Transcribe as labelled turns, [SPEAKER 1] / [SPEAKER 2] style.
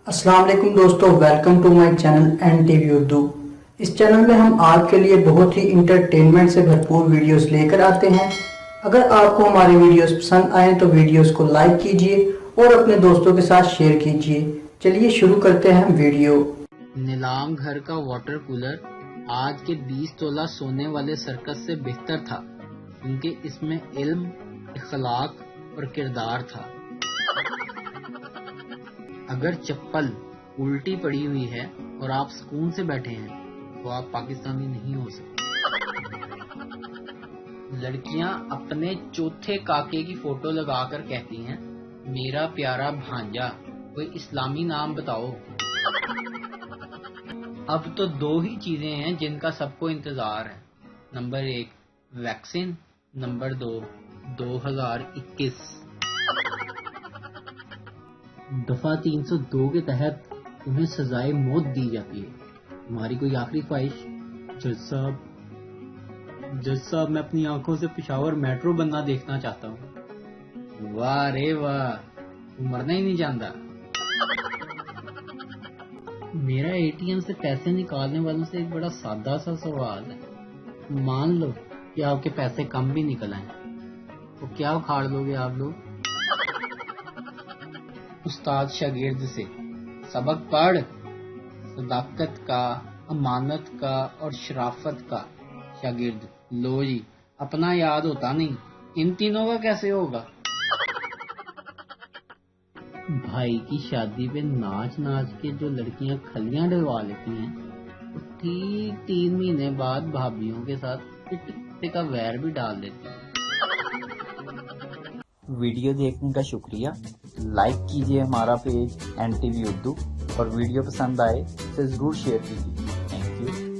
[SPEAKER 1] السلام علیکم دوستو، welcome to my channel N T V Urdu. اس چینل میں ہم آپ کے لیے بہت ہی انٹرٹینمنٹ سے بھرپور ویڈیوز لے کر آتے ہیں۔ اگر آپ کو ہماری ویڈیوز پسند آئیں تو ویڈیوز کو لائک کیجئے اور اپنے دوستوں کے ساتھ شیئر کیجئے۔ چلیے شروع کرتے ہیں ویڈیو۔
[SPEAKER 2] نیلام گھر کا واٹر کولر آج کے 20 تولہ سونے والے سرکس سے بہتر تھا، کیونکہ اس میں علم، اخلاق اور کردار تھا۔ اگر چپل الٹی پڑی ہوئی ہے اور آپ سکون سے بیٹھے ہیں تو آپ پاکستانی نہیں ہو سکتے۔ لڑکیاں اپنے چوتھے کاکے کی فوٹو لگا کر کہتی ہیں، میرا پیارا بھانجا، کوئی اسلامی نام بتاؤ۔ اب تو دو ہی چیزیں ہیں جن کا سب کو انتظار ہے، نمبر 1 ویکسین، نمبر 2 2021۔ دفعہ 302 کے تحت انہیں سزائے موت دی جاتی ہے۔ تمہاری کوئی آخری خواہش؟ جج صاحب میں اپنی آنکھوں سے پشاور میٹرو بننا دیکھنا چاہتا ہوں۔ واہ رے واہ، تم مرنا ہی نہیں جانتا۔ میرا اے ٹی ایم سے پیسے نکالنے والوں سے ایک بڑا سادہ سا سوال ہے۔ مان لو کہ آپ کے پیسے کم بھی نکل آئیں تو کیا اکھاڑ لو گے آپ لوگ؟ استاد شاگرد سے سبق پڑھ، صداقت کا، امانت کا اور شرافت کا۔ شاگرد، لو جی، اپنا یاد ہوتا نہیں، ان تینوں کا کیسے ہوگا؟ بھائی کی شادی پہ ناچ ناچ کے جو لڑکیاں کھلیاں ڈلوا لیتی ہیں، وہ ٹھیک 3 مہینے بعد بھابھیوں کے ساتھ پٹے کا ویر بھی ڈال دیتی ہیں۔
[SPEAKER 3] ویڈیو دیکھنے کا شکریہ۔ لائک کیجیے ہمارا page N T V Urdu, اور ویڈیو پسند آئے اسے ضرور شیئر کیجیے۔ Thank you.